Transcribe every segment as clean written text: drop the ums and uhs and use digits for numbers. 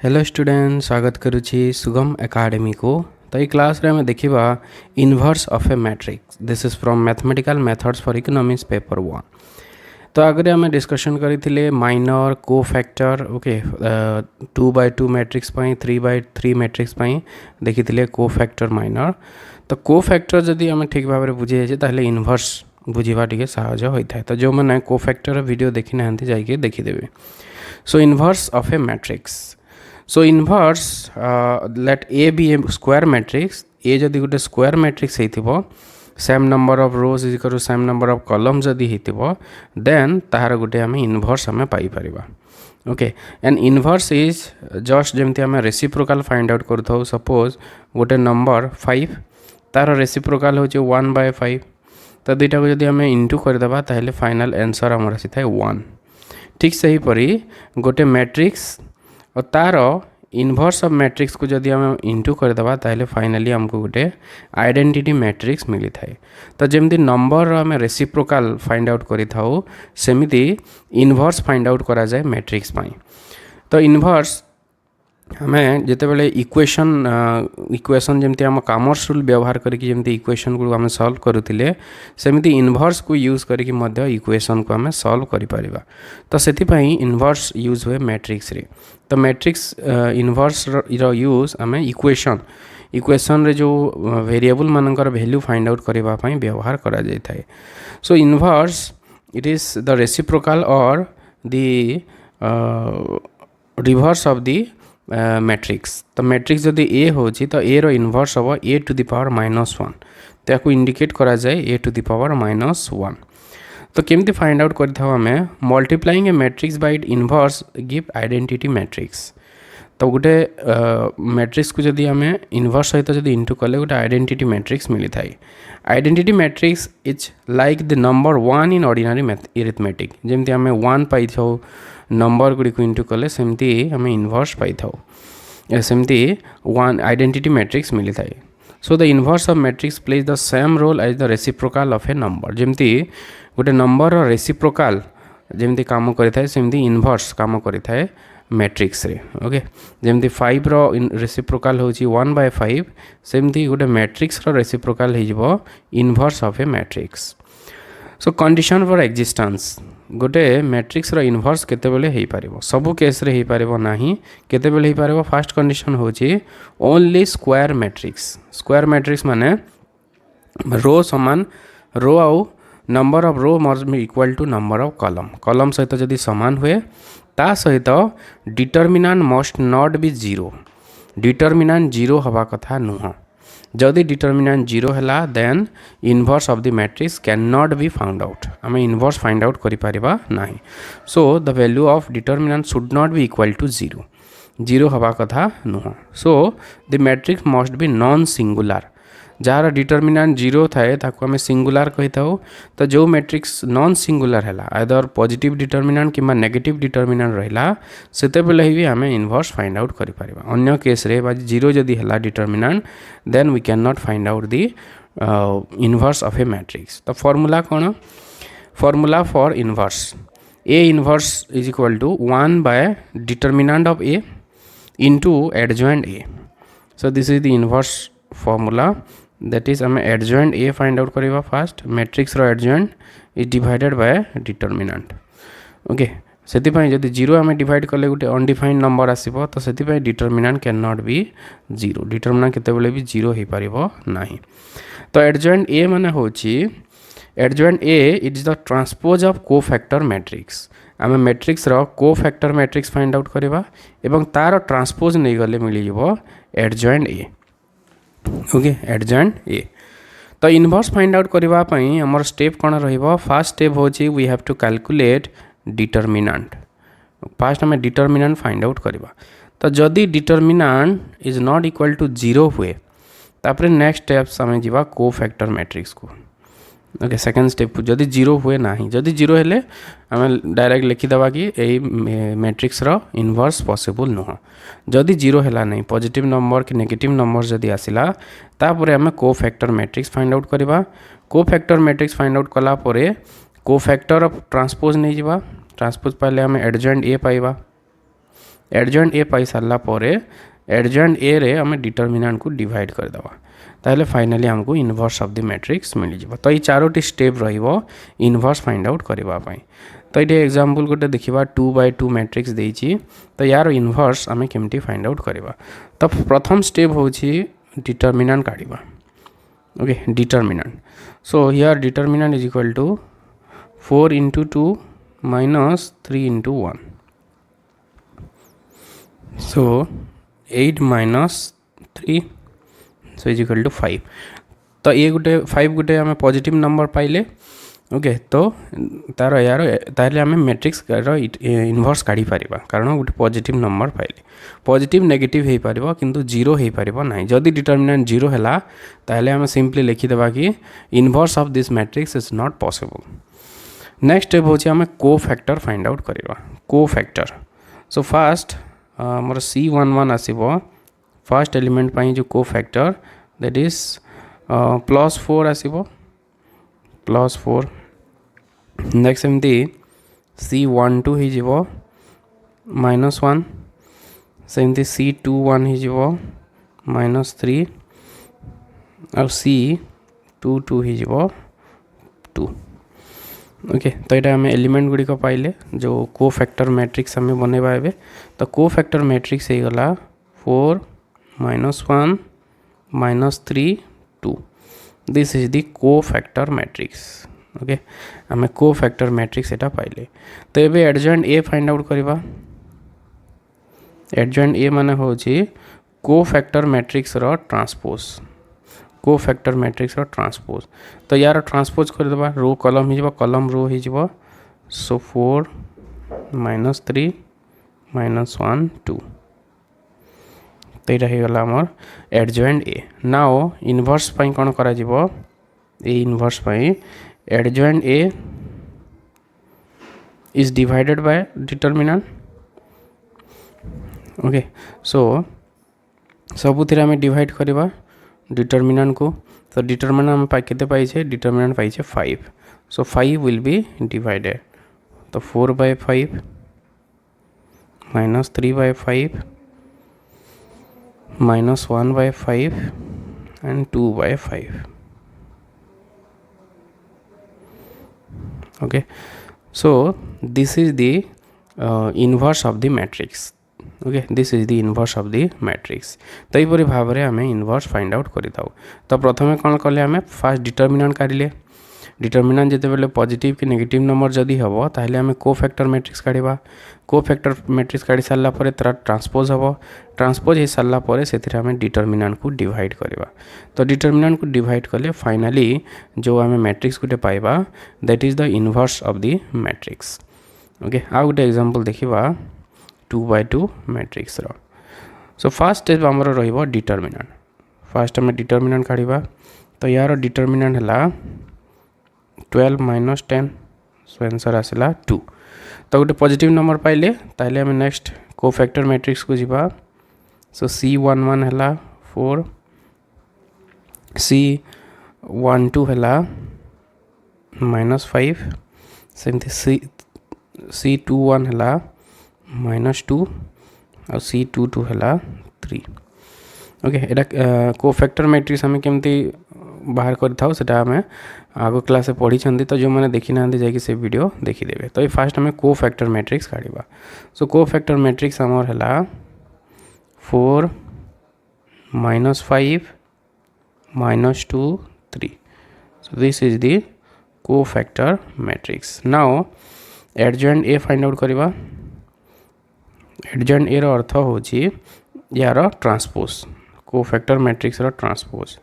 Hello student, स्वागत करुछि सुगम academy को। तो ये क्लास रे हमें देखिबा inverse of A matrix. This is from mathematical methods for economics paper 1। तो आगे हमें डिस्कशन करथिले माइनर को फैक्टर ओके 2/2 मैट्रिक्स पई 3/3 मैट्रिक्स पई देखिथिले को फैक्टर माइनर। तो को फैक्टर जदि हमें ठीक भाव में बुझे जे ताले इनवर्स बुझिबा टिके सहज होइथाय। तो जो माने को फैक्टर वीडियो देखि नाहंती जाइके देखि देबे। सो inverse of A matrix. So inverse let A be a square matrix. A जदि गोटे square matrix हेतिबो, same number of rows is equal to same number of columns जदि हेतिबो, then ताहार गोटे हमें inverse हमें पाई परिबा। Okay, and inverse is just जमती आम रेसिप्रोकाल फाइंड आउट करूँ। सपोज गोटे नंबर 5 तार रेसिप्रोकाल हो 1/5। तो दुईटा को जब आम इंटू करदेबा ताहले फाइनल आंसर आमर आसी थाए 1। ठीक सही परी गोटे मैट्रिक्स और तार इनवर्स ऑफ मैट्रिक्स को जदि आम इंटू करदेबा ताहले फाइनली आमको गोटे आइडेंटिटी मैट्रिक्स मिली थाए। तो जमती नंबर आम रेसिप्रोकाल फाइंड आउट करि थाउ सेमिति इनवर्स फाइंड आउट करा जाए मैट्रिक्स पाई। तो इनवर्स हमें जिते बड़े इक्वेशन जमती आम कॉमर्स रूल व्यवहार करके जमती इक्वेशन को आम सॉल्व करुथिले सेमिति इनवर्स को यूज करके मध्य इक्वेशन को आम सॉल्व करि परिबा। तो सेथिपई इनवर्स यूज हुए मैट्रिक्स रे। तो मैट्रिक्स इनवर्स रो यूज आम इक्वेशन रे जो वेरिएबल मानकर वैल्यू फाइंड आउट करबा पई व्यवहार करा जाय थाए। So inverse it is the reciprocal or the reverse of the matrix. तो मैट्रिक्स जदि ए होची तो ए रो इनवर्स हम a टू द पावर -1। तो याको इंडिकेट करा जाए a टू द पावर -1। तो केमती फाइंड आउट करथाव हमें मल्टीप्लाइंग ए matrix bye inverse give identity matrix. तो गोटे मैट्रिक्स को जदि आम इनवर्स सहित जदि इंटू कले गोटे आइडेंटिटी मैट्रिक्स मिली थाए। Identity matrix is like the number 1 in ordinary arithmetic. जमती आम 1 पाई थाउ नंबर गुड़ी को इंटू कले सेमती आम इनवर्स पाई थाउ सेमती 1 आइडेंटिटी मैट्रिक्स मिली थाए। So the inverse of matrix plays the same role as the reciprocal of a number. जमती गोटे नंबर रेसिप्रोकाल जमती काम करिथाए सेमती इनवर्स काम करिथाए मैट्रिक्स रे। ओके, जमती 5 रो रेसिप्रोकाल होची 1/5 सेमती गोटे मैट्रिक्स रो रेसिप्रोकाल हो inverse of A matrix. So condition for existence गोटे मैट्रिक्स रो इनवर्स केतेबेले हेई पारिबो, सबु केस रे हेई पारिबो नाही, केतेबेले हेई पारिबो। फर्स्ट कंडीशन होची only square matrix. Square matrix माने रो समान रो आउ number of row must be equal to number of column सहित जदि समान हुए ता सहित determinant must not be 0। Determinant 0 हवा कथा नुह। जदि डिटर्मिनांट 0 हैला then inverse of the matrix can not be found out. आम इनवर्स फाइंड आउट करि परिबा नाही। So the value of determinant should not be equal to 0। 0 हवा कथा नुह। So the matrix must be non singular. जार determinant 0 थाए ताको आम सिंगुलर कहि थाउ। तो जो मैट्रिक्स नॉन सिंगुलर हैला आइदर पॉजिटिव डिटर्मिनांट किंबा नेगेटिव डिटर्मिनांट रहिला सेते बेले ही आम इनवर्स फाइंड आउट करि परिबा। अन्य केस रे 0 जदि हैला determinant then we can not find out the inverse of A matrix. तो फॉर्मूला कौन? Formula for inverse A inverse is equal to 1 by determinant of A into adjoint A. So this is the inverse formula. That is आम adjoint A find out करवा। First matrix रो adjoint is divided by determinant. Okay, सेतिपई जदि 0 आम divide कले गोटे undefined number आसीबो तो सेतिपई determinant can not be 0। Determinant केतेबेले भी 0 हे पारिबो नाही। तो एडजॉइंट ए माने होची adjoint A is the transpose of को फैक्टर मैट्रिक्स। आम मैट्रिक्स रो को फैक्टर मैट्रिक्स फाइंड आउट करवा एवं तार ट्रांसपोज नहीं गले मिली जिवो adjoint A. Okay, adjoint A. तो इनवर्स फाइंड आउट करबा पई हमर स्टेप कोन रहिबो? फर्स्ट स्टेप होची we have to calculate determinant. First हमें डिटर्मिनांट फाइंड आउट करबा। तो जदि determinant is not equal to 0 हुए तापर नेक्स्ट स्टेप्स हमें जीवा को फैक्टर मैट्रिक्स को। ओके, सेकंड स्टेप जदि 0 हुए नाही, जदि 0 हेले हमें डायरेक्ट लिखिदेवा कि यही मैट्रिक्स रो इनवर्स पॉसिबल नुह। जदि 0 हैला नहीं, पॉजिटिव नंबर कि नेगेटिव नंबर जदि आसिला तापर हमें को फैक्टर मैट्रिक्स फाइंड आउट करबा। को फैक्टर मैट्रिक्स फाइंड आउट कला परे को फैक्टर ऑफ ट्रांसपोज नहीं जीवा। ट्रांसपोज पाइले हमें एडजॉइंट ए पाइबा। एडजॉइंट ए पाई सारा पर एडजॉइंट ए रे आम डिटरमिनेंट को डिवाइड करदे ताहले फाइनाली हमको इनवर्स ऑफ द मैट्रिक्स मिल जाए। तो ये चारोटी स्टेप रहिबो इनवर्स फाइंड आउट करबा पई। तो ये एग्जांपल गोटे देखिबा 2/2 मैट्रिक्स देछि तो यार इनवर्स आम केमती फाइंड आउट करबा। तो प्रथम स्टेप होछि डिटरमिनेंट काढिबा। Okay determinant so here determinant is equal to 4 into 2 minus 3 into 1 so 8 minus 3 so is equal to 5। तो ये गोटे 5 गोटे आम पॉजिटिव नंबर पाइले। ओके तो तार यार ताहले आम मैट्रिक्स इनवर्स काढ़ी पारिबा कारण गोटे पॉजिटिव नंबर पाइले। पॉजिटिव नेगेटिव हो पारिबो किंतु जीरो हो पारिबो नाही। जदि डिटरमिनेंट जीरो हैला ताहले आम सिंपली लिखिदेबा कि inverse of this matrix is not possible. Next step होची आम कोफैक्टर फाइंड आउट करवा। कोफैक्टर सो फास्ट मोर C11 आसीबो फर्स्ट एलिमेंट पाई जो कोफैक्टर दैट इज +4 आसीबो +4। नेक्स्ट एमती C12 हो जिवो -1 सेमती C21 हो जिवो -3 और C22 हो जिवो 2। ओके तो यहाँ आम एलिमेंट गुड़िक पाइले जो कोफैक्टर मैट्रिक्स आम बनवा ए। तो कोफैक्टर मैट्रिक्स हो गला 4 -1 -3 2 this is the cofactor matrix. Okay आम कोफैक्टर मैट्रिक्स एटा पाइले। तो ये एडजॉइंट ए फाइंड आउट करवा। एडजॉइंट ए माने होची कोफैक्टर मैट्रिक्स रो ट्रांसपोज। कोफैक्टर मैट्रिक्स रो ट्रांसपोज तो यार ट्रांसपोज करदेबा रो कॉलम हो कॉलम रो हो सो 4 -3 -1 2 तो यहाँ हो गला आमर एडजॉइंट ए। नाउ इनवर्स पाई कौन करा जिवो ए इनवर्स पाई adjoint A is divided by determinant. Okay so सबुथिरे आम डिवाइड करवा डिटरमिनेंट को। तो डिटरमिनेंट हम केते पाइछे डिटरमिनेंट पाइछे 5 सो 5 विल बी डिवाइडेड। तो 4/5 -3/5 -1/5 and 2/5। okay so this is the inverse of the matrix। Okay this is the inverse of the matrix. तो यहपरी भाव में आम इनवर्स फाइंड आउट करिताउ। तो प्रथमे कौन कले आम फास्ट डिटरमिनेंट काढ़िले। डिटरमिनेंट जितेबाला पॉजिटिव कि नेगेटिव नंबर जदि हम ताहले आम कोफैक्टर मैट्रिक्स काढ़ा। कोफैक्टर मैट्रिक्स काढ़ी सारा पर तार ट्रांसपोज हम। ट्रांसपोज हो सारा पर से डिटरमिनेंट को डिवाइड करवा। तो डिटरमिनेंट को डिवाइड कले फाइनाली जो आम मैट्रिक्स गोटे पाइबा that is the inverse of the matrix. Okay आ गोटे एग्जांपल देखिबा 2/2 मैट्रिक्स रो। सो फास्ट स्टेप आमर रहिबो डिटरमिनेंट। फास्ट आम डिटरमिनेंट काढ़ा। तो यार डिटरमिनेंट है 12 - 10 सो आंसर आसला 2। तो गोटे पॉजिटिव नंबर पाइले ताहले आम नेक्स्ट कोफैक्टर मैट्रिक्स को जीवा। सो C11 है 4 C12 है -5 सेमती C21 है -2 और C22 है 3। ओके एटा कोफैक्टर मैट्रिक्स आम केमती बाहर करथाउ सेटा आम आगो क्लास पढ़ी तो जो मैंने देखी ना जाकि से वीडियो देखीदेवे। तो ये फास्ट आम कोफैक्टर मैट्रिक्स काढ़ा। सो कोफैक्टर मैट्रिक्स आमर है 4 -5 -2 3 so this is the cofactor matrix. Now adjoint A find out करवा। एडजॉइंट ए रो अर्थ होची यार ट्रांसपोज कोफैक्टर मैट्रिक्स रो ट्रांसपोज।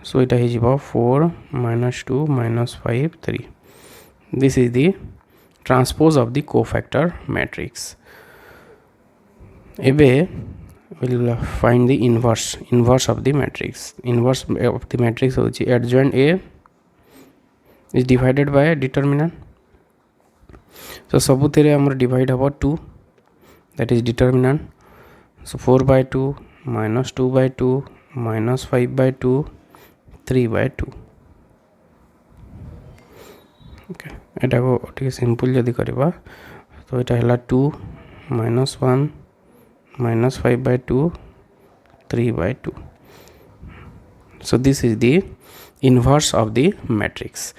सो इटा ही जीवो 4 -2 -5 3 this is the transpose of the cofactor matrix. एबे will find the inverse of the matrix. Inverse of the matrix होची adjoint A is divided by determinant. So सबुथिरे हमर divide हबो 2 that is determinant। so 4/2 -2/2 -5/2 3/2। Okay एटा को ठीक simple जदि करबा तो एटा हला 2 -1 -5/2 3/2. So this is the inverse of the matrix.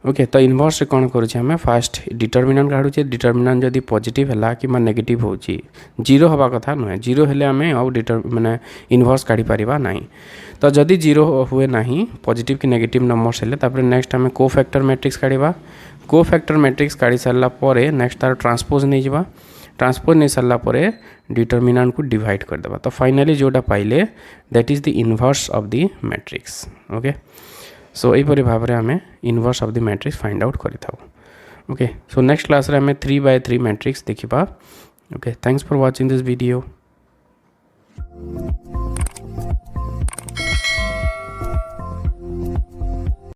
Okay तो इनवर्स कौन करुचे आम फास्ट डिटर्मिनांट काढ़ुचे डिटर्मिनांट जदि पॉजिटिव है कि नेगेटिव हो जीरो हवा कथा नुहे जीरो हेले आम आउ माने इनवर्स काढ़ी पारिबा नहीं तो जदि जीरो हुए ना पॉजिटिव कि नेगेटिव नंबर्स हेले तापर नेक्स्ट आम कोफैक्टर मैट्रिक्स काढ़ा कोफैक्टर मैट्रिक्स काढ़ी सारा पर नेक्स्ट तार ट्रांसपोज नहीं जावा ट्रांसपोज नहीं सारा पर डिटर्मिनांट को डिवाइड करदेबा तो फाइनाली जोटा पाइले that is the inverse of the matrix okay so यहीपरि भाव में आम inverse of the matrix find out करिथाउ ओके सो नेक्स्ट क्लास रे आम 3/3 मैट्रिक्स देखिबा okay thanks for watching this video.